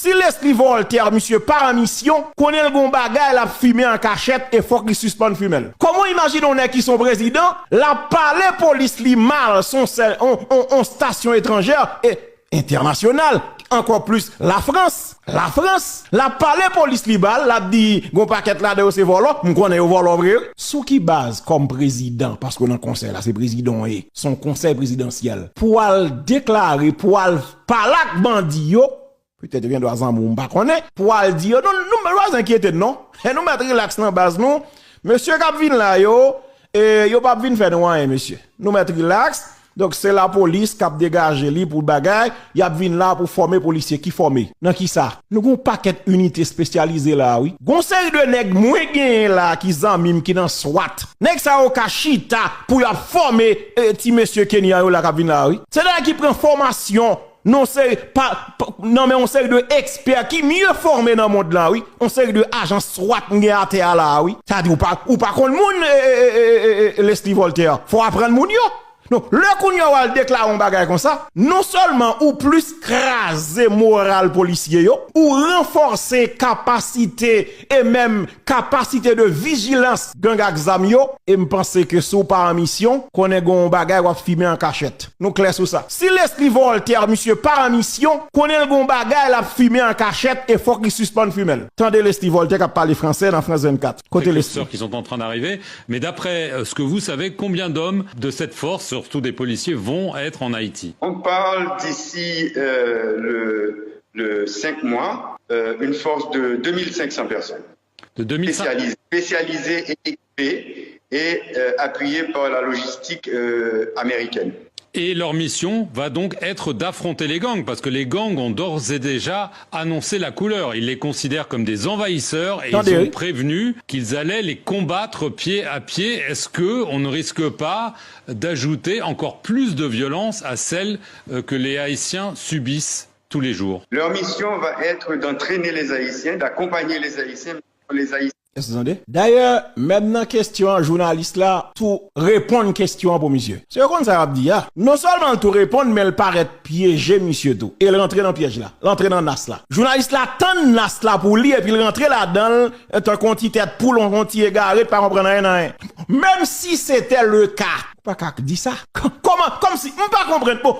Si Leslie Voltaire, monsieur, par mission, connaît le bon bagay, la fumé en cachette et faut qu'il suspende fumé. Comment imaginons qui son président, la palais police li mal, son station étrangère et internationale. Encore plus, la France, la palais police libal, la dit, gon paquet là de ces volos, m'konne yo volo vrai. Sous qui base comme président, parce qu'on a un conseil là, c'est président et son conseil présidentiel, pour déclarer, pour palak bandi yo, peut-être vient doit en m'pa connaît, pour dire, non, nous pas inquiéter non, et nous mettre relax dans base nous, monsieur k'ap vinn là yo, et yo pas vinn faire rien monsieur. Nous mettre relax. Donc c'est la police qui a dégagé li pour bagay, y a vinn là pour former policiers qui formé. Dans qui ça? Nous gon paquet unité spécialisée là oui. Gon série de nèg moins gen là qui zanmim qui dans SWAT. Nèg ça au kachita pour y former ti monsieur Kenya yo là qui vinn là oui. C'est là qui prend formation. Non c'est pas non mais on série de experts qui mieux formés dans le monde là oui. On série de agents SWAT gen à terre là oui. Ça dit ou pas contre moun Leslie Voltaire. Faut apprendre moun yo. Non, le kounyo wal déclare un bagay comme ça, non seulement ou plus craser moral policier yo, ou renforcer capacité et même capacité de vigilance gang exam yo, et me penser que sous par mission, qu'on est gon bagay ou filmer en cachette. Nous clair sur ça. Si Leslie Voltaire, monsieur, par mission, qu'on est gon bagay la filmer en cachette et faut qu'il suspende fumel. Tendez Leslie Voltaire qui a parlé français dans France 24. Côté les qui sont en train d'arriver, mais d'après ce que vous savez, combien d'hommes de cette force, surtout des policiers, vont être en Haïti? On parle d'ici le 5 mois, une force de 2500 personnes. De 2500 spécialisées et équipées et appuyées par la logistique américaine. Et leur mission va donc être d'affronter les gangs, parce que les gangs ont d'ores et déjà annoncé la couleur. Ils les considèrent comme des envahisseurs et ils ont prévenu qu'ils allaient les combattre pied à pied. Est-ce que on ne risque pas d'ajouter encore plus de violence à celle que les Haïtiens subissent tous les jours? Leur mission va être d'entraîner les Haïtiens, d'accompagner les Haïtiens. D'ailleurs, maintenant question journaliste là, tout répondre question pour monsieur. C'est comme ça dit non seulement tout répondre mais elle paraît piéger monsieur tout. Et il rentre dans piège là, l'entrée dans nas là. Journaliste là tend nas là pour lui et puis il rentre là-dedans un quantité tête poule on quantité égaré pas comprendre rien. Même si c'était le cas, pas qu'à dire ça. Comment comme si on pas comprendre pas.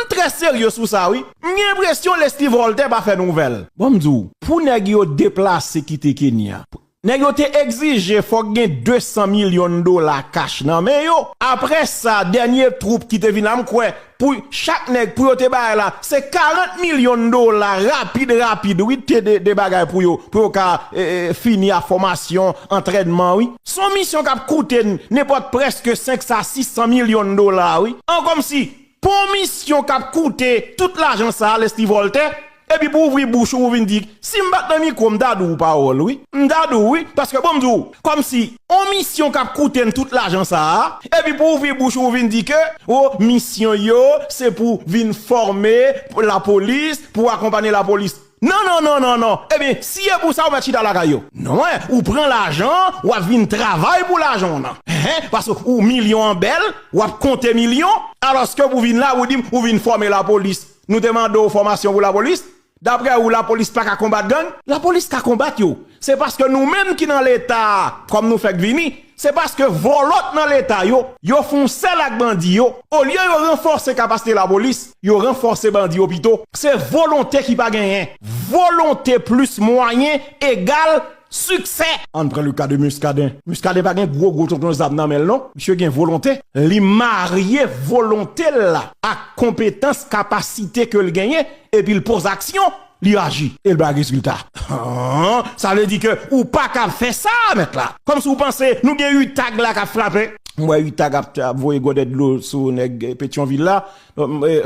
Très sérieux sur ça, oui. J'ai l'impression que Leslie Voltaire va faire nouvelle. Bon, m'dou, pour nèg yo déplacer quitter Kenya, nèg yo te exige faut gagner 200 millions de dollars cash nan men yo. Après ça, dernier troupe qui te vinn là m'kwe, pour chaque nèg pour yo te bay là, c'est 40 millions de dollars rapide, oui, te de bagay pour yo ka finir formation, entraînement, oui. Son mission k'ap coûter n'importe presque 500 à 600 millions de dollars, oui. En comme si pour mission qui a coûté tout l'argent ça Leslie Voltaire et puis pour ouvrir bouche ou venir dire si m'bat dans micro m'dadou ou parole oui m'dadou oui parce que bon m'dou comme si en mission qui a coûté tout l'argent ça et puis pour ouvrir bouche ou venir dire que oh mission yo c'est pour venir former la police pour accompagner la police. Non. Eh bien, si c'est pour ça, on va chita la caillou. Non, ou prend l'argent, ou vient travailler pour l'argent, non. Parce que, ou millions en belle, ou compter millions, alors que vous venez là, vous dites, vous venez former la police. Nous demandons formation pour la police. D'après où la police pas qu'à combattre gang, la police qu'à combattre yo. C'est parce que nous-mêmes qui dans l'état, comme nous fait venir, c'est parce que volot dans l'état yo font seul avec bandi yo. Au lieu de renforcer capacité la police, yo renforcer bandi yo plutôt. C'est volonté qui pas gagner. Volonté plus moyen égale succès. On prend le cas de Muscadin. Muscadin pas gain gros tonton zab nan mel non. Monsieur gain volonté, li marié volonté là à compétence, capacité que le gagne et puis il pose action. Li agit et le bas résultat. Ça veut dire que ou pas qu'à faire ça mettre là. Comme si vous pensez nous gagne eu tag là qu'a frappé. Moi 8 tag a voyer godet de l'eau sur nèg Pétionville là.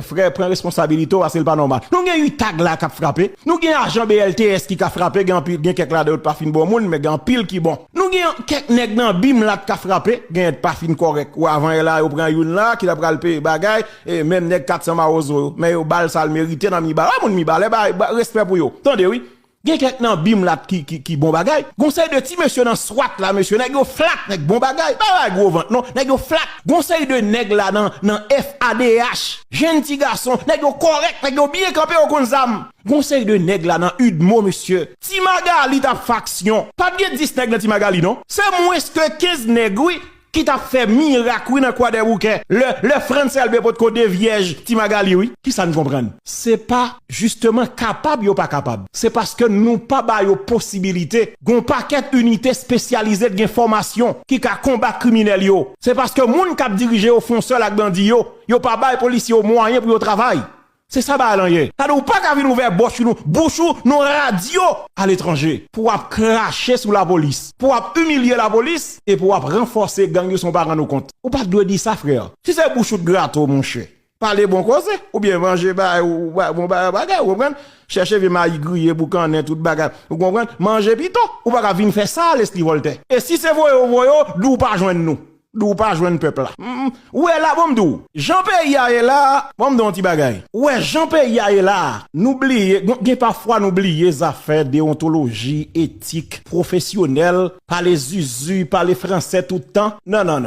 Frère prend responsabilité parce que c'est pas normal. Nous gagne eu tag là qu'a frappé. Nous gagne agent BLTS qui a frappé gagne quelques là de pas fin bon monde mais gagne pile qui bon. Nous gagne quelques nèg dans bim là qu'a frappé gagne pas fin correct ou avant là on prend une là qui a pral payer bagay et même nèg 400 marozo mais yo bal ça le mérité dans mi bal. Mon mi bal respect pour yo. Attendez oui. Gen quelqu'un nan bim là qui bon bagay. Conseil de ti monsieur dans SWAT là monsieur nèg yo flat nèg bon bagay. Pas gros vente non, nèg yo flat. Conseil de nèg là dans FADH. Jeune ti garçon, nèg yo correct, nèg yo bien campé au konzam. Conseil de nèg là dans Udmo monsieur. Ti Magali ta faction. Pas bien 10 nèg dans Ti Magali non. C'est moins que 15 nèg oui. Qui t'a fait miracle oui dans quoi des bouquets le français LB pour côté vierge Ti Magali oui qui ça nous comprendre c'est pas justement capable ou pas capable c'est parce que nous pas ba yo possibilité gon paquet unité spécialisée de formation qui ka combattre criminel yo c'est parce que moun k'ap diriger au fonceur ak bandi yo pas ba policier au moyen pour yo travail. C'est ça, bah, l'enye. T'as ou pas qu'à venir ouvrir bouchou, nos radio à l'étranger. Pour cracher sous la police. Pour humilier la police. Et pour renforcer gang son parent nous compte. Ou pas de dire ça, frère. Si c'est bouchou de gâteau, mon cher. Parler bon cause, ou bien manger, ou bon bagay, ou bien chercher des mailles grillées, boucan, tout bagay. Vous comprenez? Manger pito. Ou pas qu'à venir faire ça, l'esprit Voltaire. Et si c'est voyo, d'où pas joindre nous. D'où pas joindre peuple là. Ouais là bon d'où Jean-Pierre est là, bon don ti bagay. Ouais Jean-Pierre est là. N'oubliez parfois n'oubliez les affaires déontologie, éthique, professionnelle, par les usus, par les français tout le temps. Non.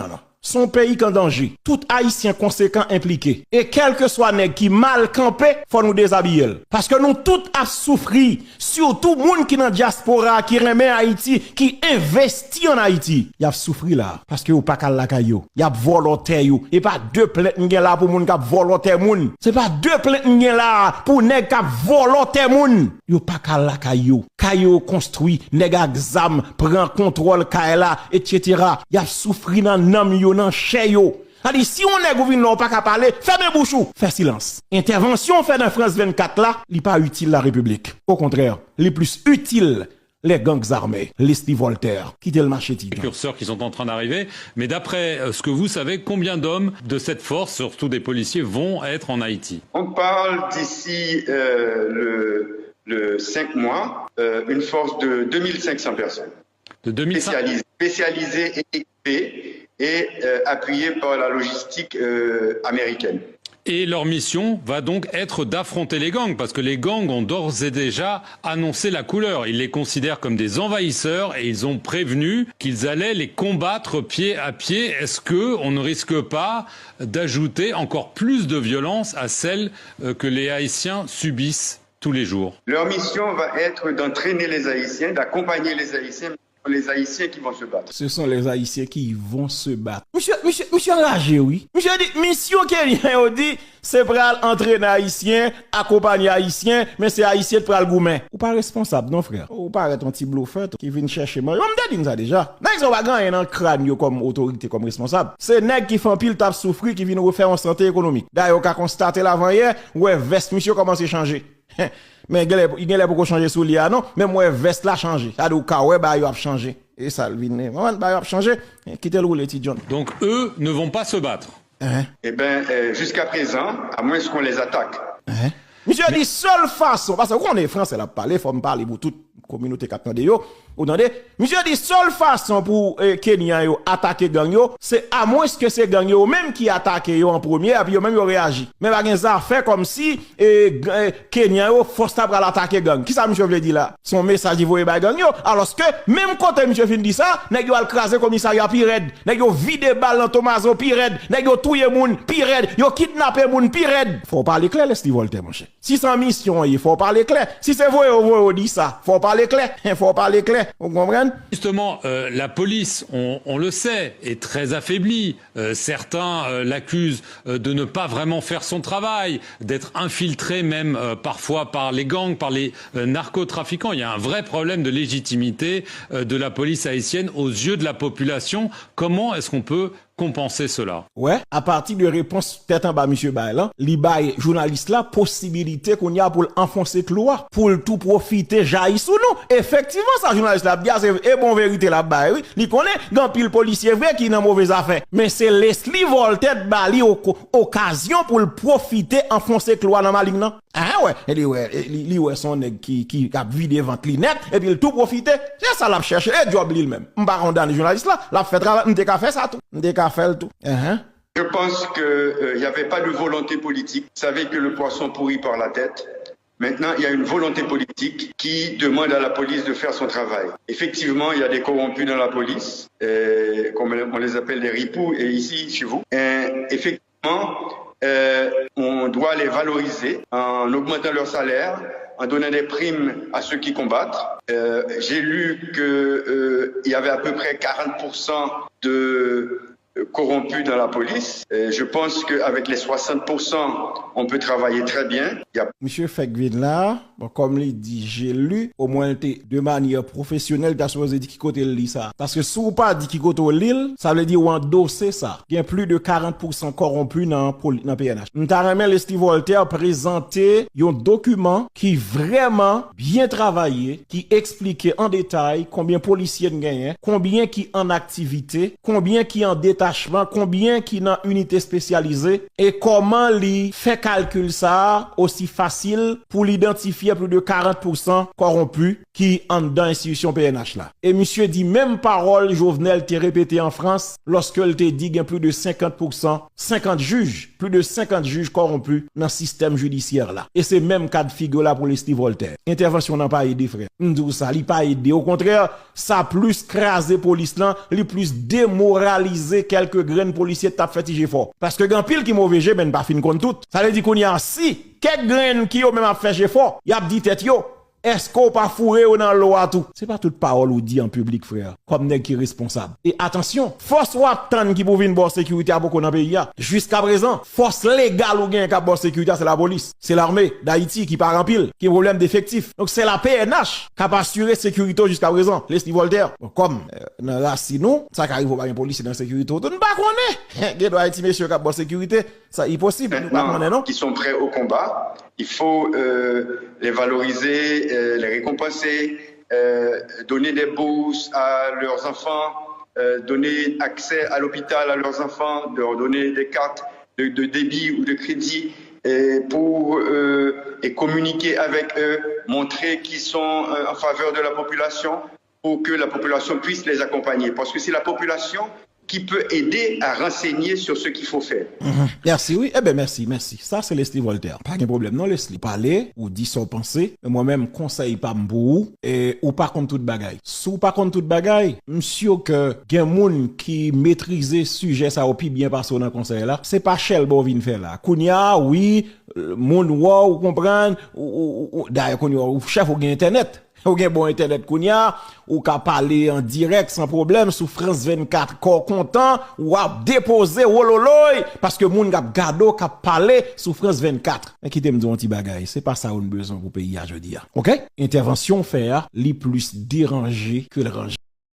Son pays en danger. Tout haïtien conséquent impliqué. Et quel que soit nèg qui mal campé, faut nous déshabiller. Parce que nous tout a souffri. Surtout moun qui dans diaspora, qui remet Haïti, qui investit en Haïti. Y a souffri là. Parce que ou pas kal la kayo. Y a volontaire yo. Et pas deux plaintes n'gen là pour moun k'ap volontaire moun. C'est pas deux plaintes n'gen là pour nèg k'ap volontaire moun. Yo pas kal la kayo. Kayo construit, nèg ak zam, prend contrôle kaela, etc. Y a souffri dans nam yo nan chè yo. Ali si on est gouvernement pas qu'à parler, fermez bouchou, fait silence. Intervention fait dans France 24 là, li pas utile la République. Au contraire, les plus utiles les gangs armés, l'esprit Voltaire, quittez le marché titre. Les curseurs qui sont en train d'arriver, mais d'après ce que vous savez, combien d'hommes de cette force, surtout des policiers, vont être en Haïti? On parle d'ici le 5 mois, une force de 2500 personnes. De 2500 spécialisées et équipées et appuyées par la logistique américaine. Et leur mission va donc être d'affronter les gangs, parce que les gangs ont d'ores et déjà annoncé la couleur. Ils les considèrent comme des envahisseurs et ils ont prévenu qu'ils allaient les combattre pied à pied. Est-ce que on ne risque pas d'ajouter encore plus de violence à celle que les Haïtiens subissent tous les jours? Leur mission va être d'entraîner les Haïtiens, d'accompagner les Haïtiens qui vont se battre. Ce sont les Haïtiens qui vont se battre. Monsieur enragé, oui. Monsieur dit, mission Kenyan, dit, c'est pour entraîner Haïtiens, accompagner Haïtiens, mais c'est Haïtien pour le goumen. Ou pas responsable, non, frère. Ou pas être un petit bluffeur qui vient chercher moi. On me dit ça déjà. Nèg sont pas gagner dans crâne comme autorité, comme responsable. C'est nèg qui font pile tape souffrir, qui viennent refaire en santé économique. D'ailleurs, on a constaté l'avant-hier, ouais, veste, monsieur commence à changer. Mais il y a beaucoup changer sous l'IA, non? Mais moi, veste là changé. Ça doit ouais, bah, il a changé. Et ça, le vine, bah, il a changé. Quittez le roule, petit John. Donc, eux ne vont pas se battre. Eh ben, jusqu'à présent, à moins qu'on les attaque. Monsieur dit, seule façon, parce que quand on est français, là, parler, faut me parler pour toute communauté qui attendait yo. Vous entendez? Monsieur dit, seule façon pour Kenya yo attaquer gang yo, c'est à moins que c'est gang yo même qui attaque yo en premier, et puis yo même yo réagit. Mais pas gen ça fait comme si Kenya yo force à l'attaquer gang. Qui ça monsieur veut dire là? Son message il voye ba gang yo. Alors que même quand monsieur fin dit ça, nèg yo al craser commissariat pi red, nèg yo vide balle dans Tomaso pi red, nèg yo touye moun pi red, yo kidnapper moun pi red. Faut parler clair l'Esti Voltaire mon cher. Si sans mission, il faut parler clair. Si c'est voye dit ça, faut parler clair. Faut parler clair. Vous comprenez? Justement, la police, on le sait, est très affaiblie. Certains l'accusent de ne pas vraiment faire son travail, d'être infiltré même parfois par les gangs, par les narcotrafiquants. Il y a un vrai problème de légitimité de la police haïtienne aux yeux de la population. Comment est-ce qu'on peut compenser cela? Ouais, à partir de réponse peut-être en bas monsieur Baïlan, li bail journaliste là possibilité qu'on y a pour enfoncer clois, pour tout profiter jaillir sous nous. Effectivement ça journaliste là bien c'est bon vérité là bas oui, li connaît grand pile policier vrai qui dans mauvaise affaire, mais c'est Leslie Voltaire bali occasion pour le profiter enfoncer clois dans ma ligne non. Ah ouais, et li ouais son nèg qui a vidé ventre li net et puis il tout profiter, c'est ça l'a chercher et job li même. M'pa condamner journaliste là, l'a fait travail, m'te ka faire ça tout. Fait tout. Je pense qu'il n'y avait pas de volonté politique. Vous savez que le poisson pourrit par la tête. Maintenant, il y a une volonté politique qui demande à la police de faire son travail. Effectivement, il y a des corrompus dans la police, comme on les appelle les ripoux, et ici, chez vous. Effectivement, on doit les valoriser en augmentant leur salaire, en donnant des primes à ceux qui combattent. J'ai lu qu'il y avait à peu près 40% de corrompus dans la police. Je pense qu'avec les 60%, on peut travailler très bien. Monsieur Fekvin là, bon, comme il dit, j'ai lu, au moins de manière professionnelle, t'as supposé dire qui côté il lit ça. Parce que si vous pas dit qui côté l'île, ça veut dire ou endosser ça. Il y a plus de 40% corrompus dans PNH. M'ta remet le Steve Voltaire présenter un document qui vraiment bien travaillé, qui expliquait en détail combien policiers gagnent, combien qui en activité, combien qui en détachement, combien qui dans unité spécialisée et comment li fait calcul ça aussi facile pour l'identifier plus de 40% corrompus qui en dans l'institution PNH là. Et monsieur dit même parole Jovenel t'est répété en France lorsque il te dit qu'il y a plus de 50%, 50 juges, plus de 50 juges corrompus dans le système judiciaire là. Et c'est même cas de figure là pour les Steve Voltaire. Intervention n'a pas aidé frère. M'dou ça, li pas aidé. Au contraire, ça plus crasé police là, li plus démoralisé quelques graines policiers t'a fait fort. Parce que grand pile qui mauvais jeu ben pas fin compte tout. Ça veut dire qu'on y a si quelques graines qui ont même a fait fort, y a dit tête yo. Est-ce qu'on pas fourré ou dans l'eau à tout? C'est pas toute parole ou dit en public, frère. Comme nèg qui responsable. Et attention, force ou attendre qui pour venir bonne sécurité à beaucoup dans le pays. Jusqu'à présent, force légale ou gain qui bonne sécurité, c'est la police. C'est l'armée d'Haïti qui part en pile, qui a un problème d'effectifs. Donc c'est la PNH qui a assuré sécurité jusqu'à présent. Les Steve Voltaire. Comme, là, sinon, ça qui arrive au pas un policier dans la sécurité. Nous ne pas connaître. Il doit Haïti, messieurs, qui a bonne sécurité. Ça, impossible. Nous pas connaître, non? Qui sont prêts au combat. Il faut les valoriser, les récompenser, donner des bourses à leurs enfants, donner accès à l'hôpital à leurs enfants, leur donner des cartes de débit ou de crédit pour et communiquer avec eux, montrer qu'ils sont en faveur de la population pour que la population puisse les accompagner. Parce que c'est la population qui peut aider à renseigner sur ce qu'il faut faire. Merci, oui. Eh ben, merci. Ça, c'est Leslie Voltaire. Pas de problème, non, Leslie. Parler ou dire son pensée. Moi-même, conseille pas m'bou et ou pas contre toute bagaille. Sous pas contre toute bagaille, monsieur que gen moun qui maîtrise sujet ça ou pi bien passé dans conseil là, c'est pas Shell bon vinn faire là. Kounya, oui, moun ou comprendre ou d'ailleurs kounya ou chef ou gen internet. Ou gen bon internet kounya, ou ka parler en direct sans problème sous France 24 corps content ou a déposer wololoy parce que moun k'ap gado k'ap parler sous France 24. Et qui t'aime dire un petit bagay, c'est pas ça on besoin pour pays à jeudi. OK? Intervention faire li plus déranger que le ranger.